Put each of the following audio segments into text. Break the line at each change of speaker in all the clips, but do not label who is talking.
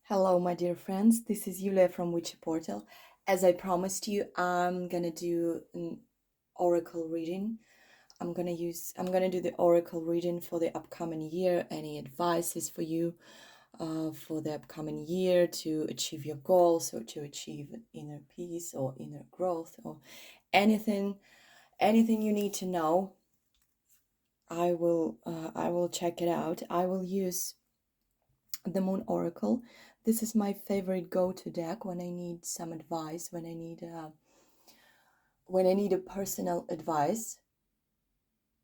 Hello, my dear friends. This is Yulia from Witchy Portal. As I promised you, I'm gonna do an oracle reading. I'm gonna do the oracle reading for the upcoming year. Any advices for you for the upcoming year to achieve your goals or to achieve inner peace or inner growth or anything, anything you need to know. I will check it out. I will use the Moon Oracle. This is my favorite go-to deck when I need some advice, when I need a personal advice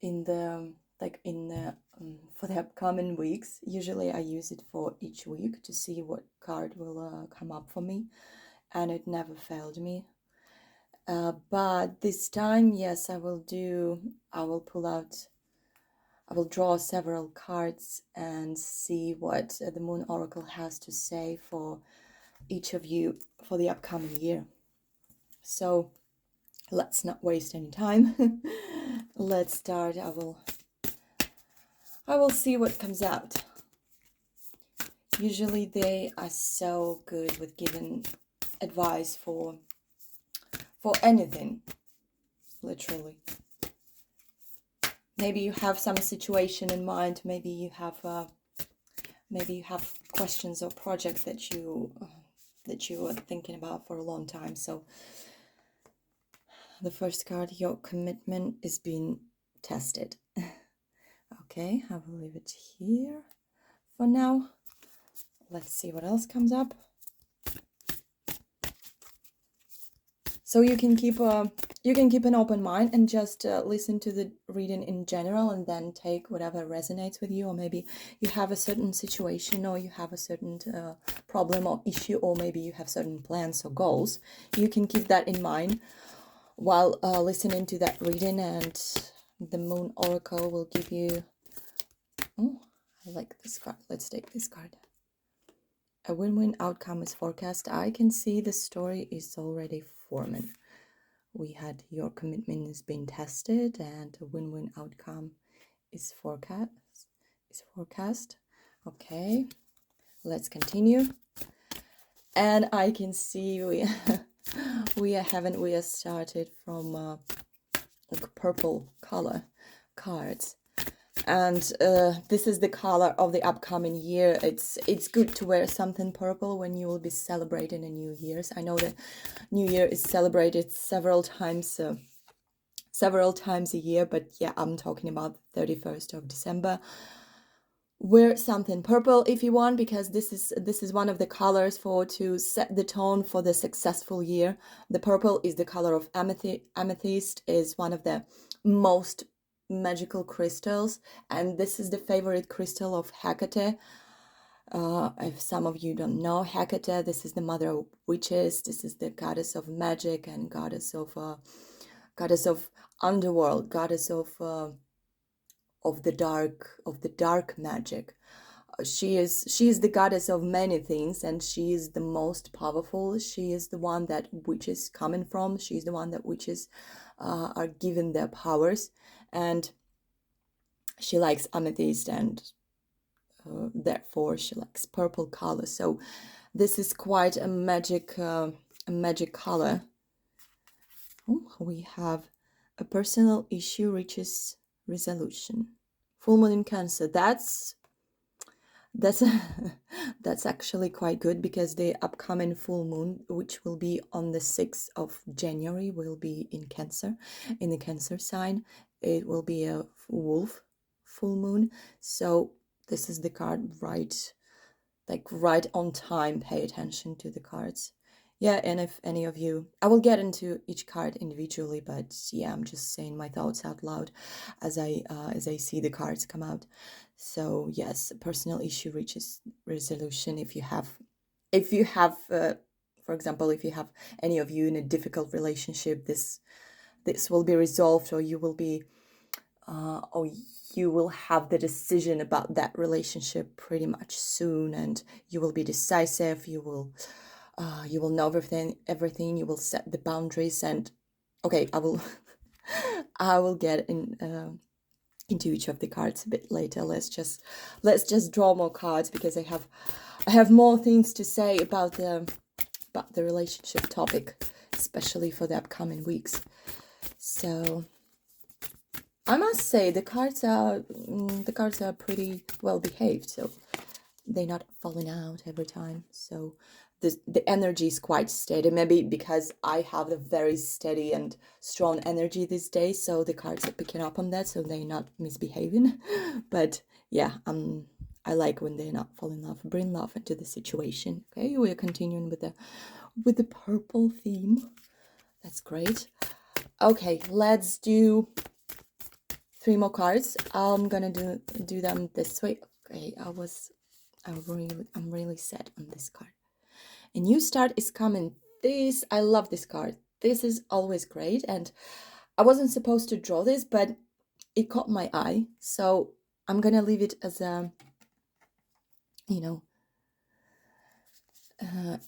in the for the upcoming weeks. Usually I use it for each week to see what card will come up for me, and it never failed me. But this time, yes, I will pull out, I will draw several cards and see what the Moon Oracle has to say for each of you for the upcoming year. So let's not waste any time. Let's start. I will see what comes out. Usually they are so good with giving advice for anything, literally. Maybe you have some situation in mind, maybe you have questions or projects that you are thinking about for a long time. So the first card, your commitment is being tested. Okay, I will leave it here for now. Let's see what else comes up. So you can keep an open mind and just listen to the reading in general, and then take whatever resonates with you. Or maybe you have a certain situation, or you have a certain problem or issue, or maybe you have certain plans or goals. You can keep that in mind while listening to that reading, and the Moon Oracle will give you... Oh, I like this card. Let's take this card. A win-win outcome is forecast. I can see the story is already forming. We had your commitment is being tested, and a win-win outcome is forecast. Okay, let's continue. And I can see we are started from purple color cards. And this is the color of the upcoming year. It's good to wear something purple when you will be celebrating a New Year's. I know that New Year is celebrated several times a year, but yeah, I'm talking about the 31st of December. Wear something purple if you want, because this is one of the colors to set the tone for the successful year. The purple is the color of amethyst. Amethyst is one of the most magical crystals, and this is the favorite crystal of Hecate. If some of you don't know Hecate, this is the mother of witches. This is the goddess of magic and goddess of underworld, goddess of the dark magic. She is the goddess of many things, and she is the most powerful. She is the one that witches coming from. She's the one that witches are given their powers, and she likes amethyst, and therefore she likes purple color. So this is quite a magic color. Oh, we have a personal issue reaches resolution. Full moon in Cancer. That's that's actually quite good, because the upcoming full moon, which will be on the 6th of January, will be in Cancer, in the Cancer sign. It will be a wolf full moon. So this is the card right on time. Pay attention to the cards. Yeah, and if any of you, I will get into each card individually, but yeah, I'm just saying my thoughts out loud as I see the cards come out. So yes, a personal issue reaches resolution. If you have, for example, if you have any of you in a difficult relationship, this will be resolved, or you will be, or you will have the decision about that relationship pretty much soon, and you will be decisive. You will know everything. You will set the boundaries, and okay, I will I will get in into each of the cards a bit later. Let's just draw more cards, because I have more things to say about the relationship topic, especially for the upcoming weeks. So I must say the cards are pretty well behaved, so they're not falling out every time. So the energy is quite steady, maybe because I have a very steady and strong energy these days, so the cards are picking up on that, so they're not misbehaving. But yeah, I like when they're not falling love, bring love into the situation. Okay, we're continuing with the purple theme. That's great. Okay, let's do 3 more cards. I'm gonna do them this way. Okay, I'm really set on this card. A new start is coming. I love this card. This is always great, and I wasn't supposed to draw this, but it caught my eye, so I'm gonna leave it as a,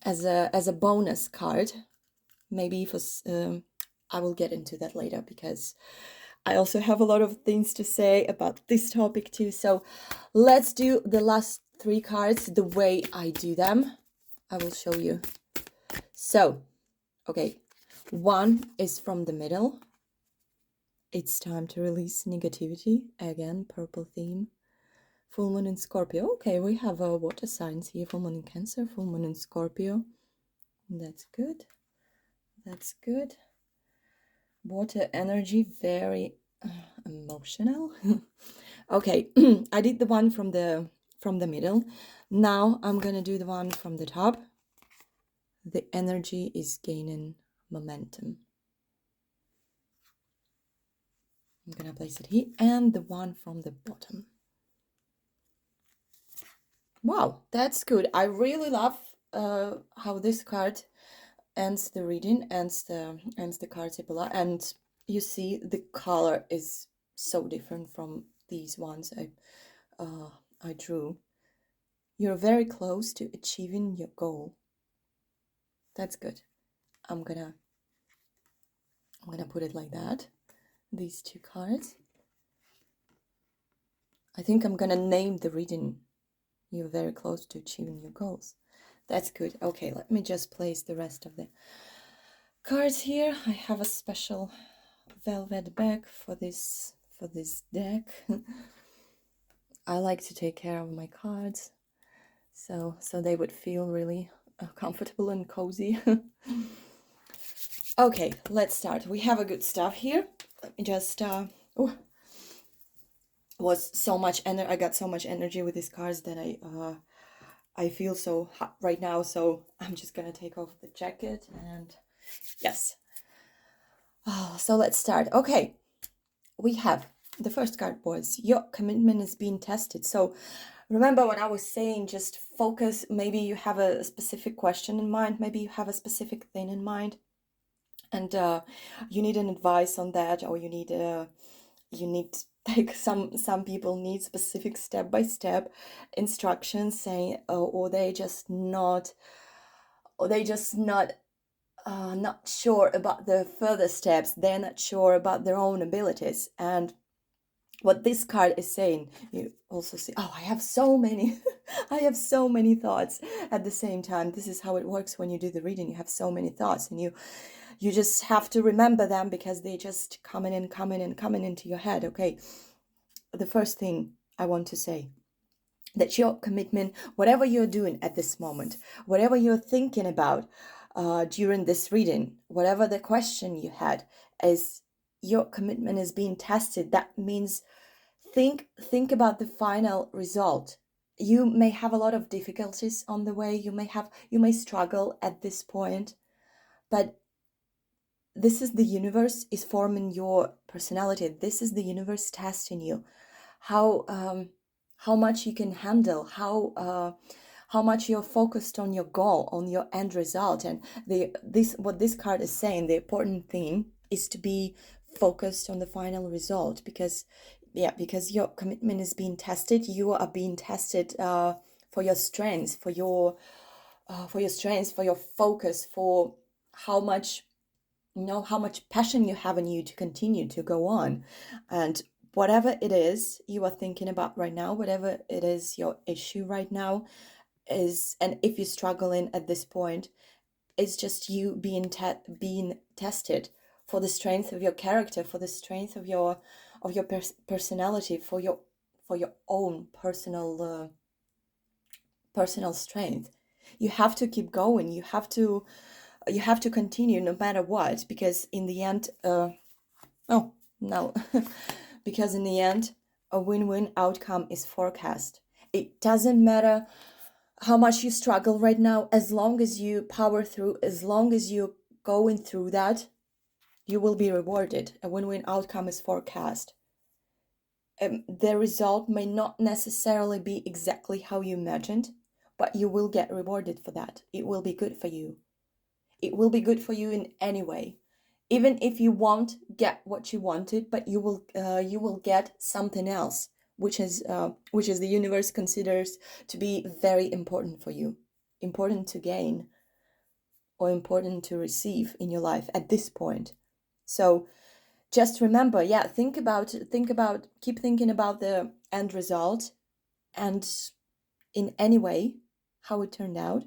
as a bonus card. Maybe for I will get into that later, because I also have a lot of things to say about this topic too. So let's do the last 3 cards the way I do them. I will show you. So, okay, 1 is from the middle. It's time to release negativity. Again, purple theme. Full moon in Scorpio. Okay, we have water signs here. Full moon in Cancer, full moon in Scorpio. That's good. That's good. Water energy, very emotional. Okay, I did the one from the middle. Now I'm gonna do the one from the top. The energy is gaining momentum. I'm gonna place it here, and the one from the bottom. Wow, that's good. I really love how this card ends the reading, ends the card table, and you see the color is so different from these ones I drew. You're very close to achieving your goal. That's good. I'm gonna put it like that. These 2 cards. I think I'm gonna name the reading "You're very close to achieving your goals." That's good. Okay, let me just place the rest of the cards here. I have a special velvet bag for this deck. I like to take care of my cards, so they would feel really comfortable and cozy. Okay, let's start. We have a good stuff here. Let me just I got so much energy with these cards that I feel so hot right now, so I'm just gonna take off the jacket, and yes. So let's start. Okay, we have the first card was your commitment is being tested. So remember when I was saying just focus, maybe you have a specific question in mind, maybe you have a specific thing in mind, and you need an advice on that, or you need like some people need specific step-by-step instructions saying, or they just not not sure about the further steps. They're not sure about their own abilities. And what this card is saying, you also see, oh, I have so many I have so many thoughts at the same time. This is how it works when you do the reading. You have so many thoughts, and you just have to remember them, because they just coming into your head. Okay, the first thing I want to say, that your commitment, whatever you're doing at this moment, whatever you're thinking about during this reading, whatever the question you had, is your commitment is being tested. That means think about the final result. You may have a lot of difficulties on the way. You may struggle at this point, but this is the universe is forming your personality. This is the universe testing you, how much you can handle, how much you're focused on your goal, on your end result. And what this card is saying, the important thing is to be focused on the final result, because your commitment is being tested. You are being tested for your strengths, for your focus, for how much how much passion you have in you to continue to go on. And whatever it is you are thinking about right now, whatever it is your issue right now is, and if you're struggling at this point, it's just you being tested for the strength of your character, for the strength of your personality, for your own personal strength. You have to keep going. You have to continue no matter what, because in the end, oh no, because in the end, a win-win outcome is forecast. It doesn't matter how much you struggle right now, as long as you power through, as long as you're going through that, you will be rewarded. A win-win outcome is forecast. The result may not necessarily be exactly how you imagined, but you will get rewarded for that. It will be good for you. It will be good for you in any way. Even if you won't get what you wanted, but you will get something else, which is the universe considers to be very important for you, important to gain, or important to receive in your life at this point. So just remember, yeah, think about, keep thinking about the end result, and in any way, how it turned out.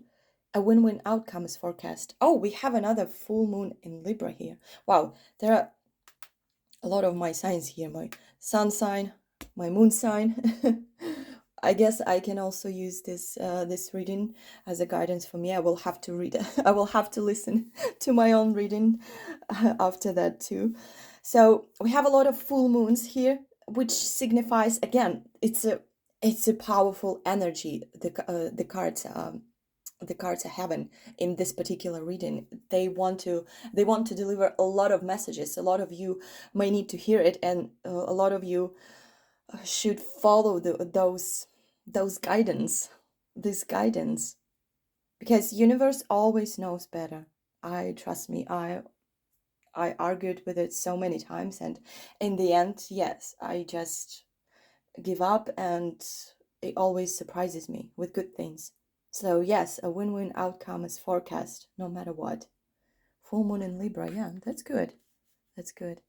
A win-win outcome is forecast. Oh, we have another full moon in Libra here. Wow, there are a lot of my signs here. My sun sign, my moon sign. I guess I can also use this reading as a guidance for me. I will have to read. I will have to listen to my own reading after that too. So we have a lot of full moons here, which signifies, again, it's a powerful energy. The cards are having in this particular reading. They want to deliver a lot of messages. A lot of you may need to hear it, and a lot of you should follow those guidance, this guidance, because universe always knows better. Trust me, I argued with it so many times, and in the end, yes, I just give up, and it always surprises me with good things. So yes, a win-win outcome is forecast no matter what. Full moon in Libra, yeah, that's good. That's good.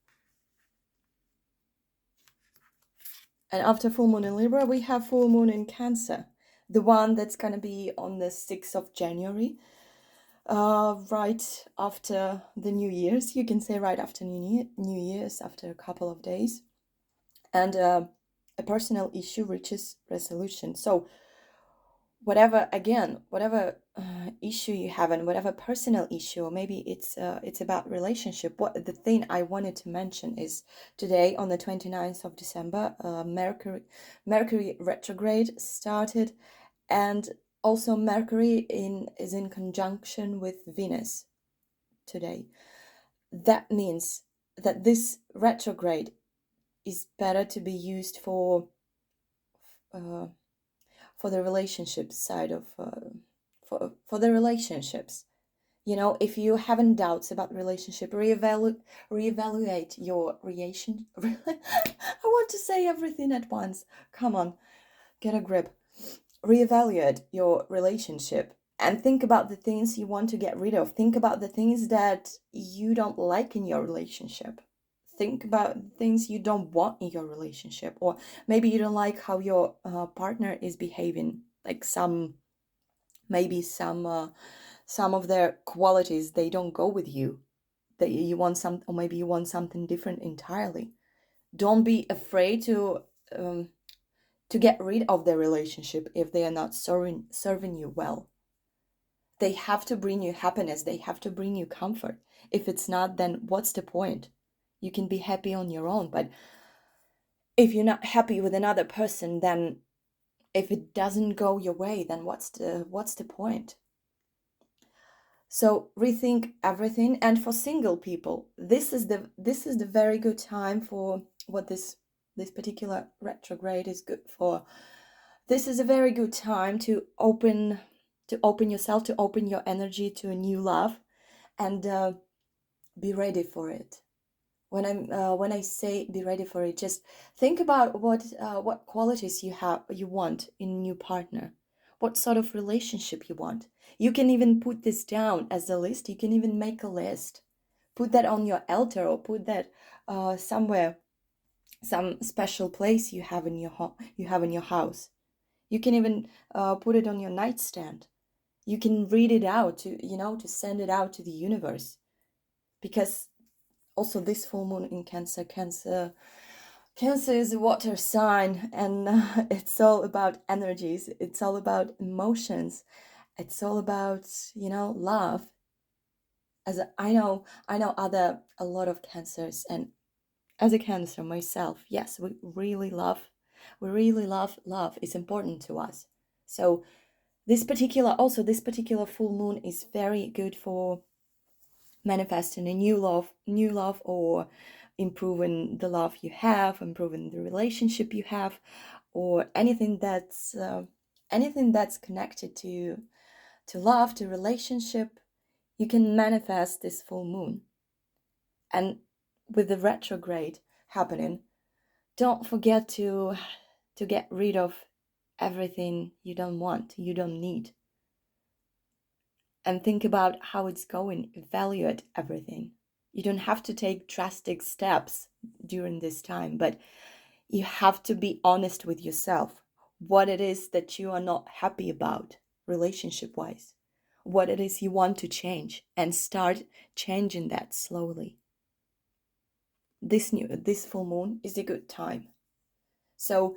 And after full moon in Libra, we have full moon in Cancer, the one that's going to be on the 6th of January, right after the New Year's. You can say right after New Year's, after a couple of days. And a personal issue reaches resolution. So whatever issue you have, and whatever personal issue, or maybe it's about relationship. What the thing I wanted to mention is today, on the 29th of December, Mercury retrograde started, and also Mercury is in conjunction with Venus today. That means that this retrograde is better to be used for the relationship side of for the relationships. You know, if you having doubts about relationship, reevaluate your relation. I want to say everything at once. Come on, get a grip. Reevaluate your relationship and think about the things you want to get rid of. Think about the things that you don't like in your relationship. Think about things you don't want in your relationship, or maybe you don't like how your partner is behaving. Like maybe some of their qualities, they don't go with you. That you want some, or maybe you want something different entirely. Don't be afraid to get rid of their relationship if they are not serving you well. They have to bring you happiness. They have to bring you comfort. If it's not, then what's the point? You can be happy on your own, but if you're not happy with another person, then if it doesn't go your way, then what's the point? So rethink everything. And for single people, this is the very good time for what this particular retrograde is good for. This is a very good time to open yourself, to open your energy to a new love, and be ready for it. When I say be ready for it, just think about what qualities you want in a new partner, what sort of relationship you want. You can even put this down as a list. You can even make a list, put that on your altar, or put that somewhere some special place you have in your house. You can even put it on your nightstand. You can read it out to send it out to the universe. Because also this full moon in Cancer is a water sign, and it's all about energies. It's all about emotions. It's all about, love. As I know a lot of Cancers, and as a Cancer myself, yes, we really love love. It's important to us. So this particular full moon is very good for manifesting a new love, or improving the love you have, improving the relationship you have, or anything that's connected to love, to relationship. You can manifest this full moon. And with the retrograde happening, don't forget to get rid of everything you don't want, you don't need, and think about how it's going. Evaluate everything. You don't have to take drastic steps during this time, but you have to be honest with yourself. What it is that you are not happy about, relationship wise, what it is you want to change, and start changing that slowly. This full moon is a good time. So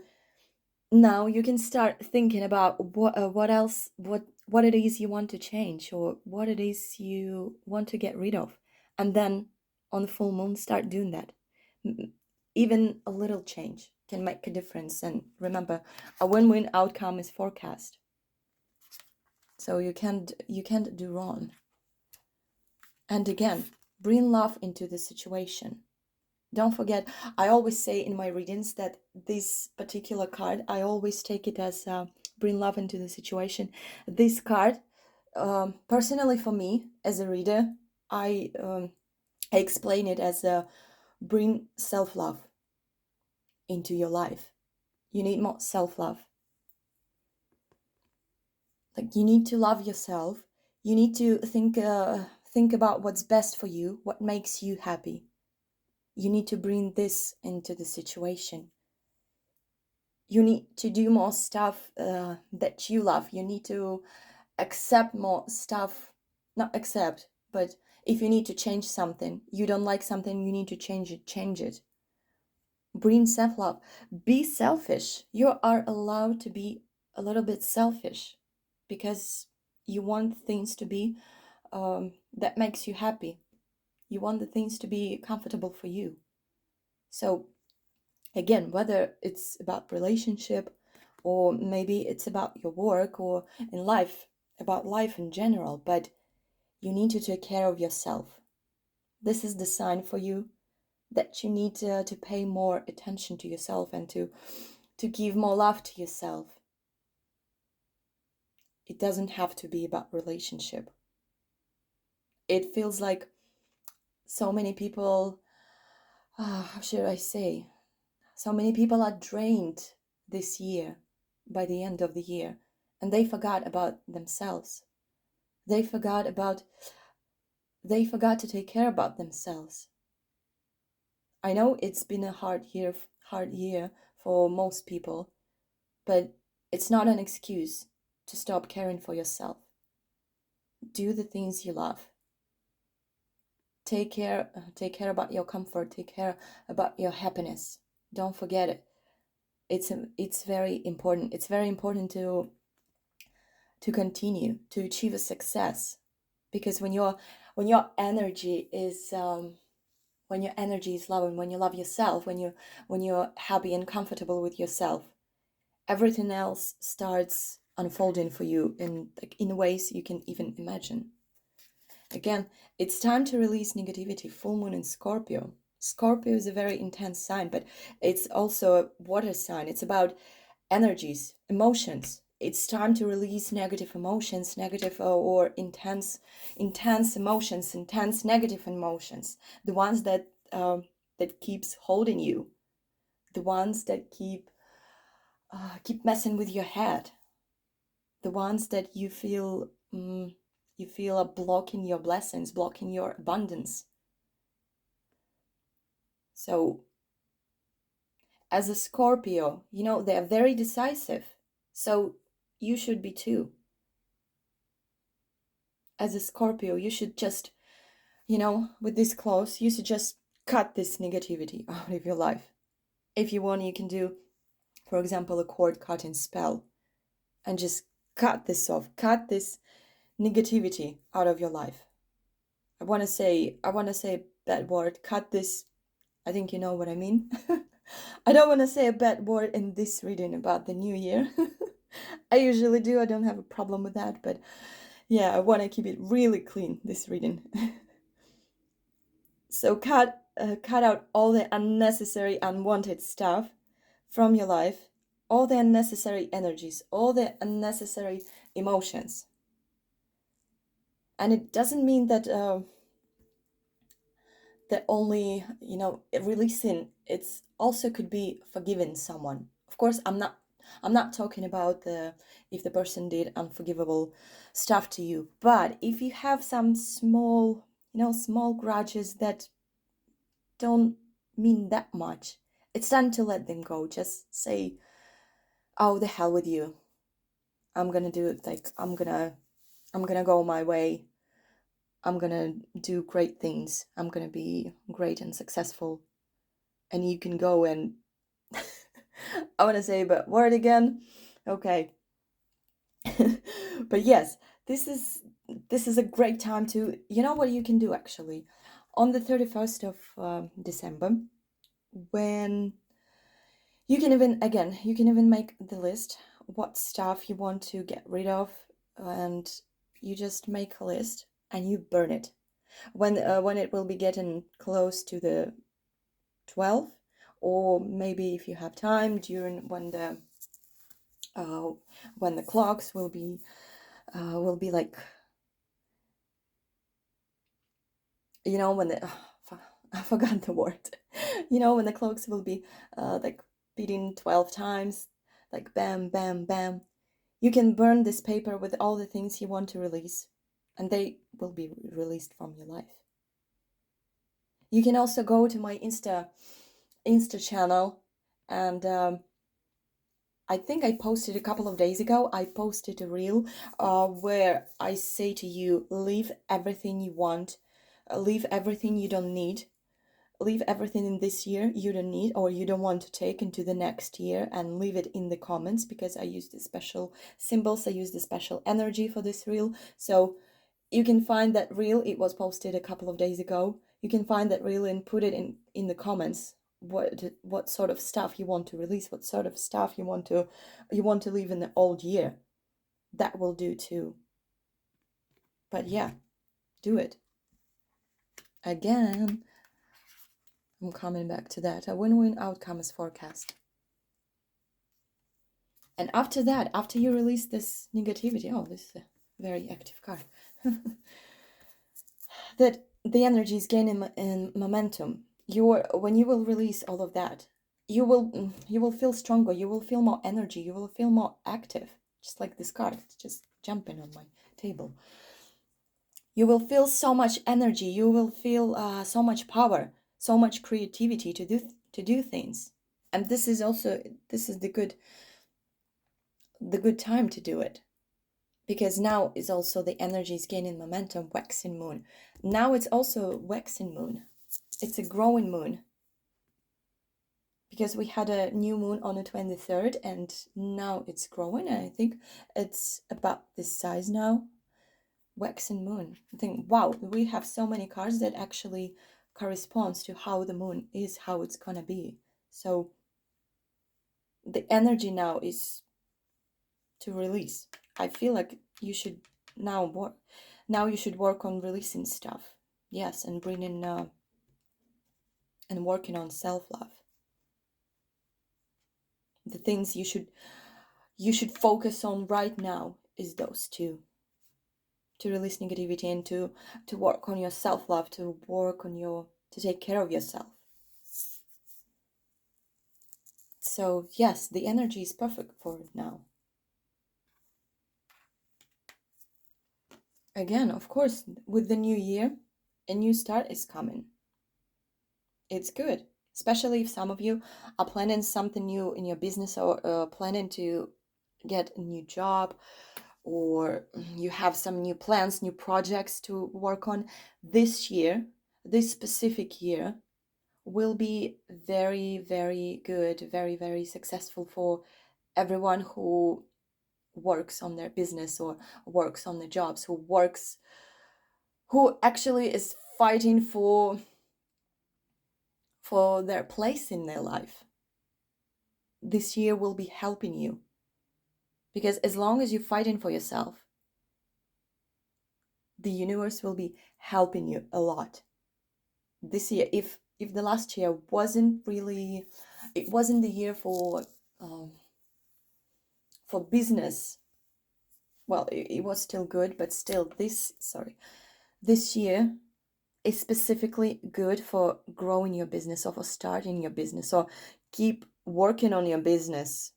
now you can start thinking about what it is you want to change, or what it is you want to get rid of, and then on the full moon start doing that. Even a little change can make a difference. And remember, a win-win outcome is forecast, so you can't do wrong. And again, bring love into the situation. Don't forget, I always say in my readings that this particular card, I always take it as bring love into the situation. This card, personally for me as a reader, I explain it as bring self-love into your life. You need more self-love. Like, you need to love yourself. You need to think about what's best for you, what makes you happy. You need to bring this into the situation. You need to do more stuff that you love. You need to accept more stuff. Not accept, but if you need to change something, you don't like something, you need to change it. Bring self-love. Be selfish. You are allowed to be a little bit selfish, because you want things to be that makes you happy. You want the things to be comfortable for you. So again, whether it's about relationship, or maybe it's about your work, or in life, about life in general, but you need to take care of yourself. This is the sign for you that you need to pay more attention to yourself, and to give more love to yourself. It doesn't have to be about relationship. It feels like so many people, how should I say, so many people are drained this year, by the end of the year, and they forgot about themselves. They forgot to take care about themselves. I know it's been a hard year for most people, but it's not an excuse to stop caring for yourself. Do the things you love. Take care about your comfort. Take care about your happiness. Don't forget it. It's very important. It's very important to continue to achieve a success, because when your energy is when your energy is low, and when you love yourself, when you're happy and comfortable with yourself, everything else starts unfolding for you in ways you can even imagine. Again, it's time to release negativity. Full moon in Scorpio. Scorpio is a very intense sign, but it's also a water sign. It's about energies, emotions. It's time to release negative emotions, negative or intense emotions, intense negative emotions, the ones that keeps holding you, the ones that keep messing with your head, the ones that you feel are blocking your blessings, blocking your abundance. So As a Scorpio, they're very decisive. So you should be too. As a Scorpio, you should just, with this close, you should just cut this negativity out of your life. If you want, you can do, for example, a cord cutting spell and just cut this off, cut this negativity out of your life. I want to say a bad word, cut this. I think you know what I mean. I don't want to say a bad word in this reading about the new year. I usually do. I don't have a problem with that, but yeah, I want to keep it really clean, this reading. So cut out all the unnecessary, unwanted stuff from your life, all the unnecessary energies, all the unnecessary emotions. And it doesn't mean that that only, releasing. It's also could be forgiving someone. Of course, I'm not talking about if the person did unforgivable stuff to you, but if you have some small, small grudges that don't mean that much, it's time to let them go. Just say, oh, the hell with you. I'm gonna do it. Like, I'm gonna go my way. I'm gonna do great things. I'm gonna be great and successful. And you can go and I want to say but word again. Okay. But yes, this is a great time to, what you can do actually on the 31st of December, when you can even make the list what stuff you want to get rid of, and you just make a list and you burn it when it will be getting close to the 12th, or maybe if you have time during when the clocks will be like, when the I forgot the word. When the clocks will be like beating 12 times, like bam, bam, bam. You can burn this paper with all the things you want to release, and they will be released from your life. You can also go to my Insta channel, and I think I posted a couple of days ago, I posted a reel where I say to you, leave everything you want, leave everything you don't need, leave everything in this year you don't need or you don't want to take into the next year, and leave it in the comments, because I use the special symbols, I use the special energy for this reel. So you can find that reel, it was posted a couple of days ago. You can find that reel and put it in the comments, what sort of stuff you want to release, what sort of stuff you want to leave in the old year. That will do too. But yeah, do it. Again, I'm coming back to that. A win-win outcome is forecast. And after that, after you release this negativity, oh, this is a very active card, that the energy is gaining in momentum. When you will release all of that, you will feel stronger, you will feel more energy, you will feel more active, just like this card. It's just jumping on my table. You will feel so much energy, you will feel so much power, so much creativity to do things. And this is the good time to do it, because now is also the energy is gaining momentum. Waxing moon, now it's also waxing moon. It's a growing moon, because we had a new moon on the 23rd, and now it's growing, and I think it's about this size now. Waxing moon. I think, wow, we have so many cards that actually corresponds to how the moon is, how it's gonna be. So the energy now is to release. I feel like you should now you should work on releasing stuff. Yes, and bringing and working on self-love. The things you should focus on right now is those two: to release negativity and to work on your self-love, to take care of yourself. So yes, the energy is perfect for it now. Again, of course, with the new year, a new start is coming. It's good. especially if some of you are planning something new in your business, or planning to get a new job, or you have some new plans, new projects to work on. This year, this specific year, will be very, very good, very, very successful for everyone who works on their business or works on the jobs, who actually is fighting for their place in their life. This year will be helping you, because as long as you're fighting for yourself, the universe will be helping you a lot this year. If the last year wasn't really, it wasn't the year for business, well, it was still good, but still this year is specifically good for growing your business, or for starting your business, or keep working on your business,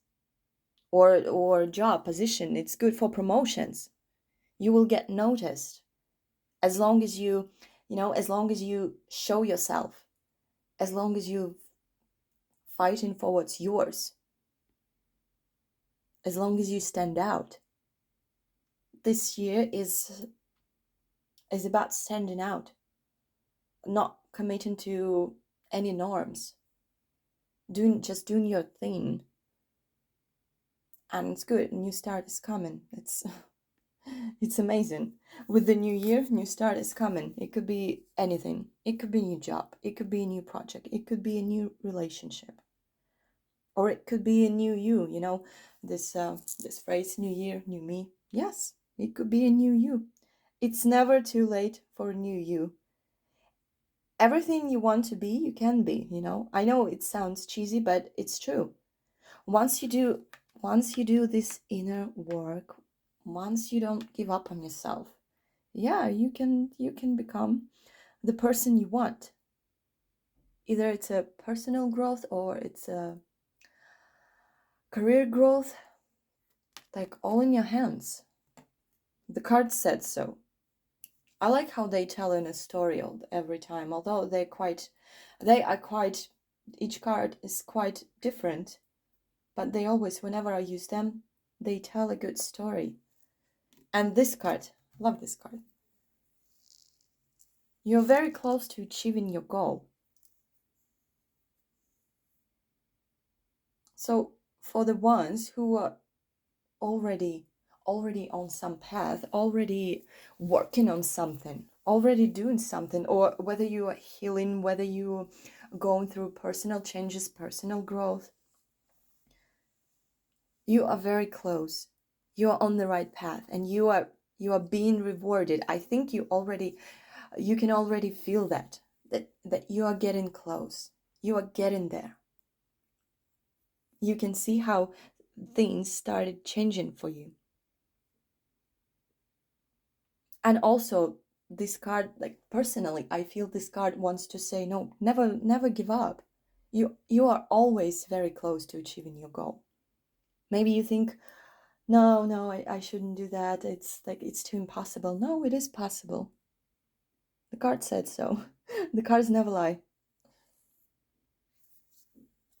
or job position. It's good for promotions. You will get noticed as long as as long as you show yourself, as long as you fighting for what's yours, as long as you stand out. This year is about standing out, not committing to any norms, doing your thing. And it's good. New start is coming. It's amazing. With the new year, new start is coming. It could be anything. It could be a new job, it could be a new project, it could be a new relationship, or it could be a new you, this phrase, new year, new me. Yes, it could be a new you. It's never too late for a new you. Everything you want to be, you can be. I know it sounds cheesy, but it's true. Once you do this inner work, once you don't give up on yourself, yeah, you can become the person you want. Either it's a personal growth or it's a career growth, like all in your hands. The card said so. I like how they tell in a story every time, although they are quite, each card is quite different, but they always, whenever I use them, they tell a good story. And this card, love this card. You're very close to achieving your goal. So for the ones who are already on some path, already working on something, already doing something, or whether you are healing, whether you are going through personal changes, personal growth, you are very close. You are on the right path, and you are being rewarded. I think you can already feel that you are getting close. You are getting there. You can see how things started changing for you. And also, this card, like, personally, I feel this card wants to say, no, never give up. You are always very close to achieving your goal. Maybe you think, no, I shouldn't do that. It's like, it's too impossible. No, it is possible. The card said so. The cards never lie.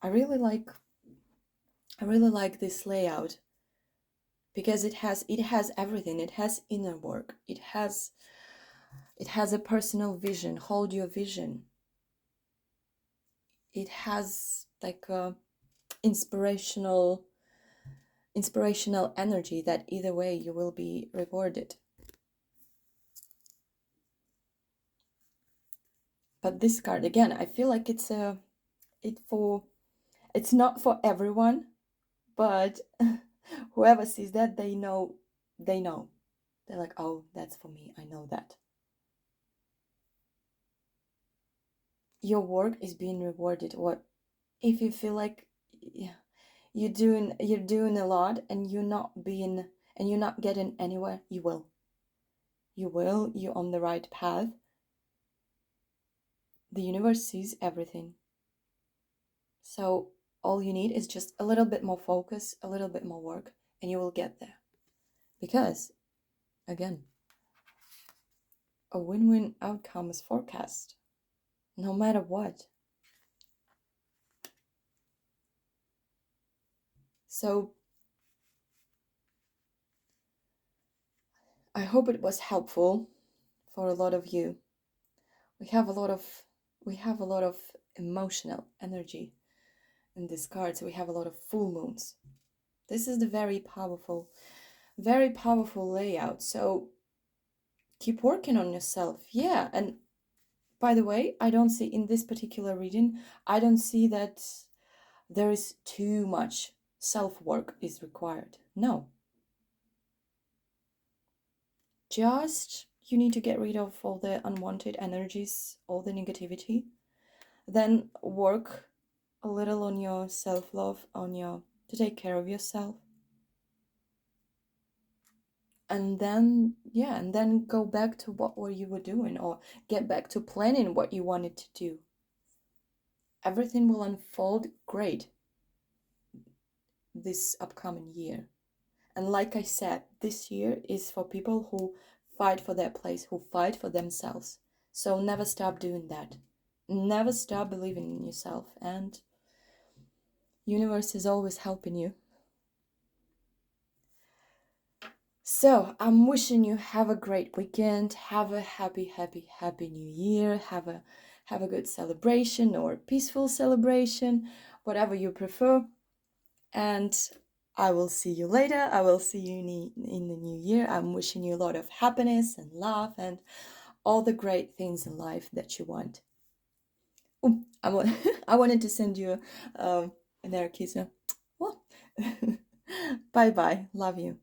I really like this layout, because it has everything. It has inner work. It has a personal vision. Hold your vision. It has like a inspirational energy that either way you will be rewarded. But this card, again, I feel like it's not for everyone, but whoever sees that, they know. They're like, oh, that's for me. I know that. Your work is being rewarded. Or if you feel like you're doing a lot and you're not getting anywhere, you will. You're on the right path. The universe sees everything. So all you need is just a little bit more focus, a little bit more work, and you will get there. Because, again, a win-win outcome is forecast, no matter what. So I hope it was helpful for a lot of you. We have a lot of emotional energy in this card. So we have a lot of full moons. This is the very powerful layout. So keep working on yourself. Yeah. And by the way, I don't see in this particular reading, I don't see that there is too much self work is required. No. Just you need to get rid of all the unwanted energies, all the negativity. Then work a little on your self love, to take care of yourself. And then go back to what you were doing, or get back to planning what you wanted to do. Everything will unfold great this upcoming year. And like I said, this year is for people who fight for their place, who fight for themselves. So never stop doing that. Never stop believing in yourself, and universe is always helping you. So I'm wishing you have a great weekend, have a happy new year, have a good celebration or peaceful celebration, whatever you prefer. And I will see you later. I will see you in the new year. I'm wishing you a lot of happiness and love and all the great things in life that you want. Oh, I wanted to send you an air kiss. Bye bye. Love you.